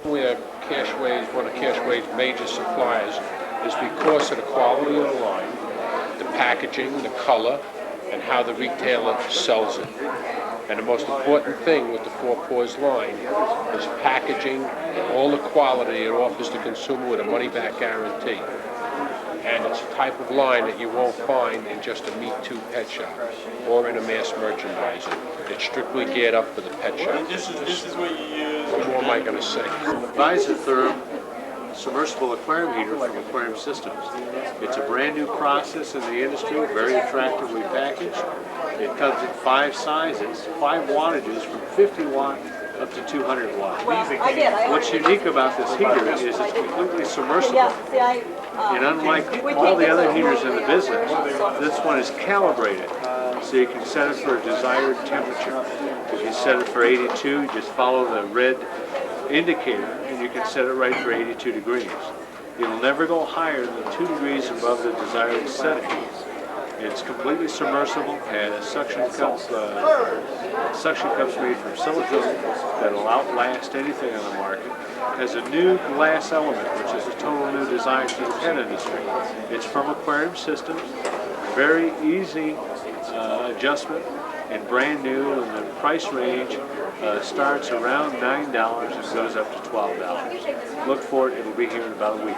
Where Cashway is one of Cashway's major suppliers is because of the quality of the line, the packaging, the color, and how the retailer sells it. And the most important thing with the Four Paws line is packaging and all the quality it offers the consumer with a money-back guarantee. And it's a type of line that you won't find in just a Me-Too pet shop or in a mass merchandiser. It's strictly geared up for the pet shop. This is what you use. What more am I going to say? Visitherm submersible aquarium heater from Aquarium Systems. It's a brand new process in the industry, very attractively packaged. It comes in 5 sizes, 5 wattages from 50 watt up to 200 watt. What's unique about this heater is it's completely submersible. And unlike all the other heaters in the business, this one is calibrated. So you can set it for a desired temperature. If you set it for 82, you just follow the red indicator and you can set it right for 82 degrees. It'll never go higher than 2 degrees above the desired setting. It's completely submersible, has suction cups made from silicone that'll outlast anything on the market. Has a new glass element, which is a total new design for the pet industry. It's from Aquarium Systems, very easy adjustment and brand new, and the price range starts around $9 and goes up to $12. Look for it, it'll be here in about a week.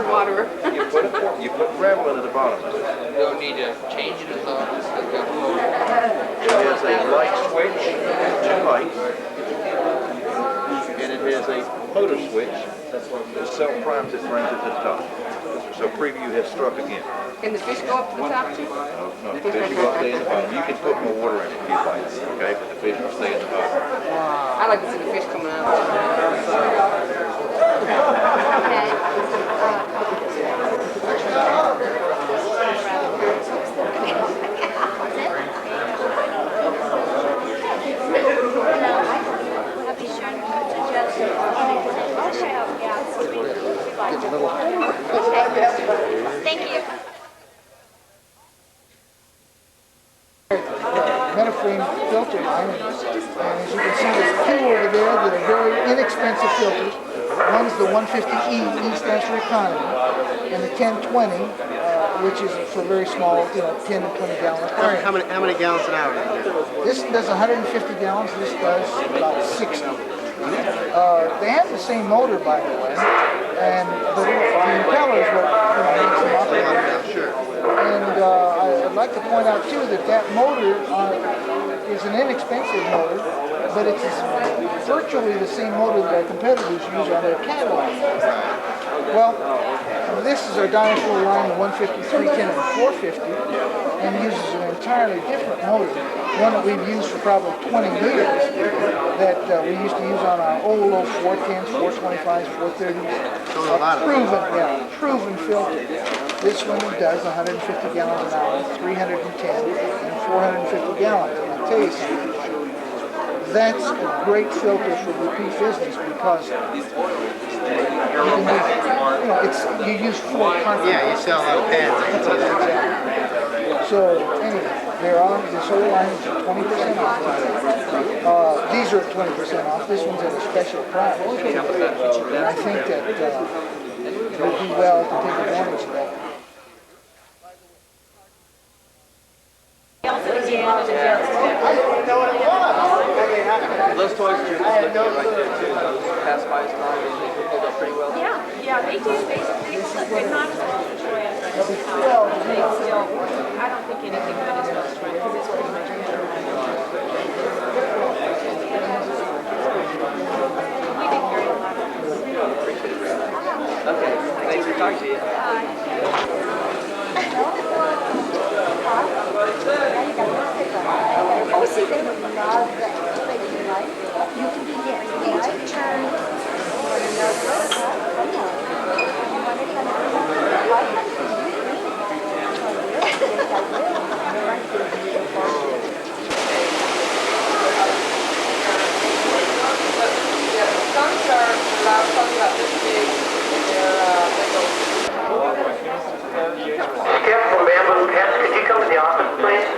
Water. You put gravel at the bottom. You don't need to change it as long as it's got flow. It has a light switch, 2 lights, and it has a motor switch. The self-primes it brings it to the top. So preview has struck again. Can the fish go up to the top too? No, the fish will stay in the bottom. You can put more water in it if you like, okay? But the fish will stay in the bottom. I like to see the fish coming out. Thank you. Metaframe filter line, and as you can see, there's 2 over there that are very inexpensive filters. One's the 150E, E stands for economy, and the 1020, which is for very small, 10 and 20 gallon aquarium. How many gallons an hour? This does 150 gallons. This does about 60. They have the same motor, by the way, and the impeller is what makes them operate. Sure. And I'd like to point out too that motor is an inexpensive motor, but it's virtually the same motor that our competitors use on their catalog. Well, this is our dinosaur line, the 150, 310, and 450, and uses an entirely different motor, one that we've used for probably 20 years, that we used to use on our old 410s, 425s, 430s. Proven filter. This one does 150 gallons an hour, 310, and 450 gallons. And I'll tell you something, that's a great filter for repeat business because you can do, you use 4 cartridges. Yeah, you sell a lot of pads. So anyway, this whole line is 20% off. These are at 20% off. This one's at a special price. And I think that it would be well to take advantage of that. Those toys are right there too. Pass by his time and they hold up pretty well. Yeah, they do. They hold up. They're not as much as toy as they still. I don't think anything good is most right because it's pretty much Okay, thanks for talking to you. Oh, see, they would love that. You can turn. Skunks are allowed probably about this big in their windows. Jeff from Bamboo Pets, could you come to the office, please?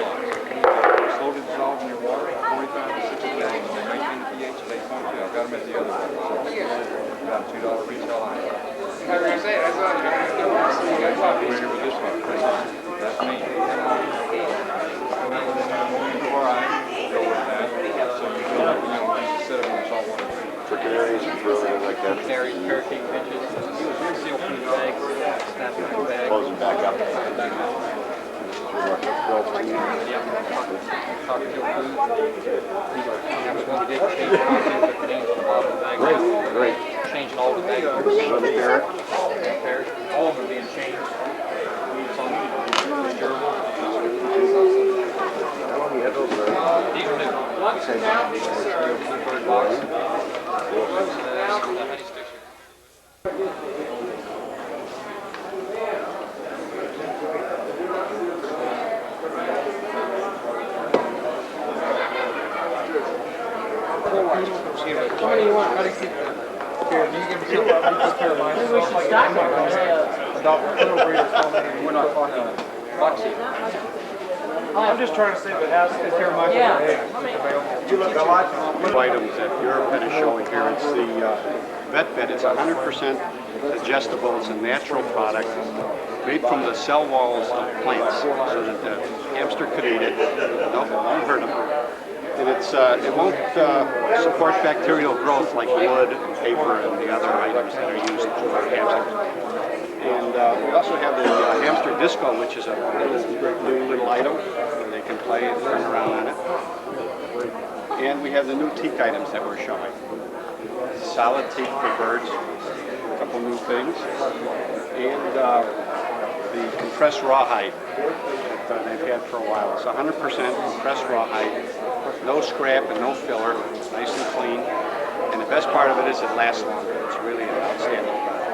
Great. Changing all the bags. All of them are being changed. These are new. Bird box. The honey sticks are How many you want, buddy? Here, you give me two. I'll take care of mine. Maybe we should stack them. Adopt little breeders, we're not talking. I'm just trying to see if it has, is here my You look items that you're kind of showing here. It's the vet bed. It's 100% digestible. It's a natural product made from the cell walls of plants so that the hamster could eat it. Nope, won't hurt them. And it won't support bacterial growth like wood and paper and the other items that are used for hamsters. And we also have the hamster disco, which is a new little item where they can play and turn around on it. And we have the new teak items that we're showing. Solid teak for birds, a couple new things. And the compressed rawhide that they've had for a while. It's 100% compressed rawhide, no scrap and no filler, nice and clean. And the best part of it is it lasts longer. It's really an outstanding product.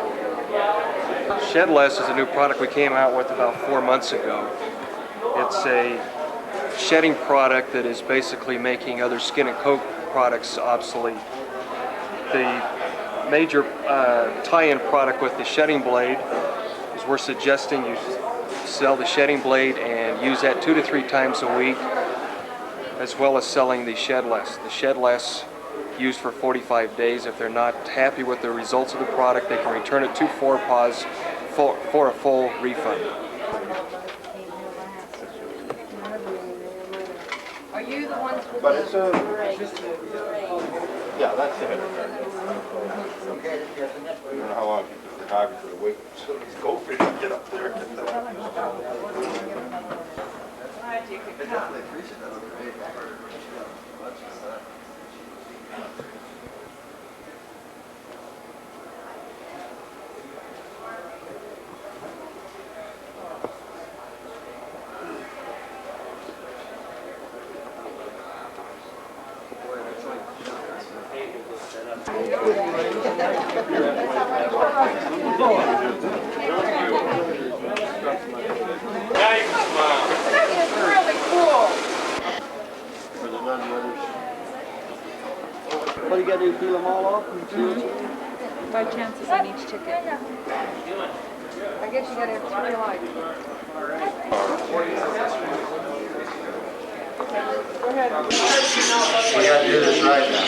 Shedless is a new product we came out with about 4 months ago. It's a shedding product that is basically making other skin and coat products obsolete. The major tie-in product with the shedding blade is we're suggesting you sell the shedding blade and use that 2 to 3 times a week, as well as selling the Shedless. The Shedless used for 45 days. If they're not happy with the results of the product, they can return it to 4 Paws for a full refund. Are you the ones with But it's the a, gray? yeah, that's it. I don't know how long the photographer to wait until he's go for it to get up there and get that. What do you got to do, peel them all off? By chances on each ticket. I guess you gotta have 3 lives. Go ahead. We got to do this right now.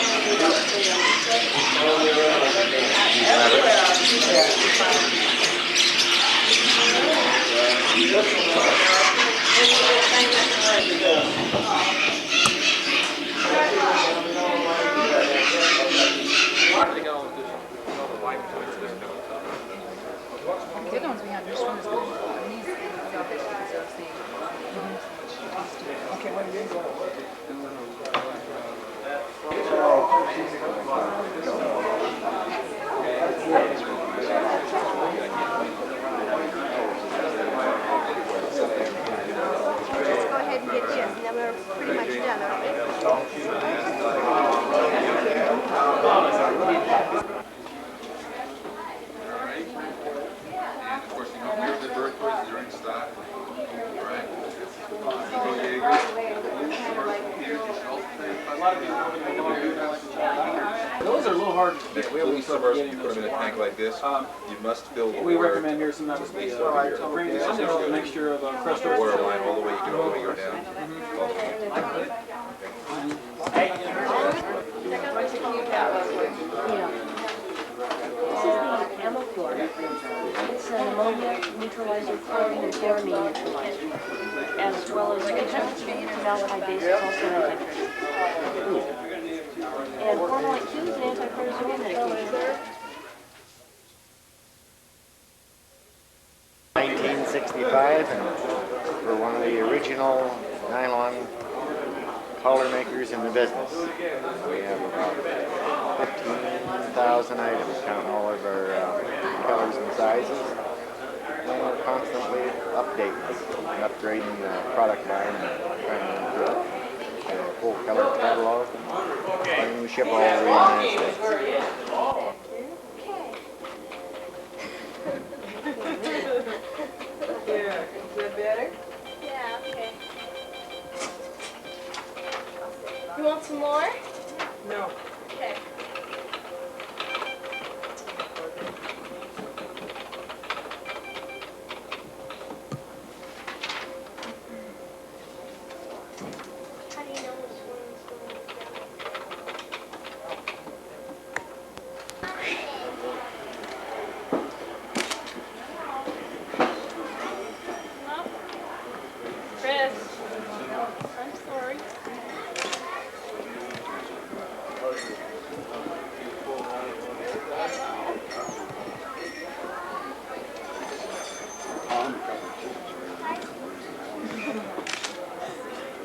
The other ones we have, this one is good. And these deserves the... Okay, when you go. Let's go ahead and get this, and then we're pretty much done, aren't we? Those are a little hard to The fully submersible, you put them in a tank like this, you must fill the We water. recommend here sometimes the a mixture of crushed The water line all the way, you can all the way go down. This is the Amochlor. It's an ammonia neutralizer, chlorine, and chloramine neutralizer, as well as formaldehyde base, it's also anti-trigger. And Formulate 2 is an anti-protozoal medication. 1965, and we're one of the original nylon collar makers in the business. We have about 15,000 items, counting all of our colors and sizes. And we're constantly updating and upgrading the product line and trying to improve a full color catalog. And we ship all over the United States. Yeah, is that better? Yeah, okay. You want some more? No. Okay. How do you know which one's going Chris, I'm sorry.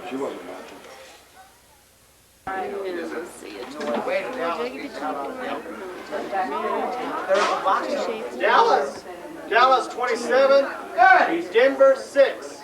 She wasn't Dallas 27, Denver 6.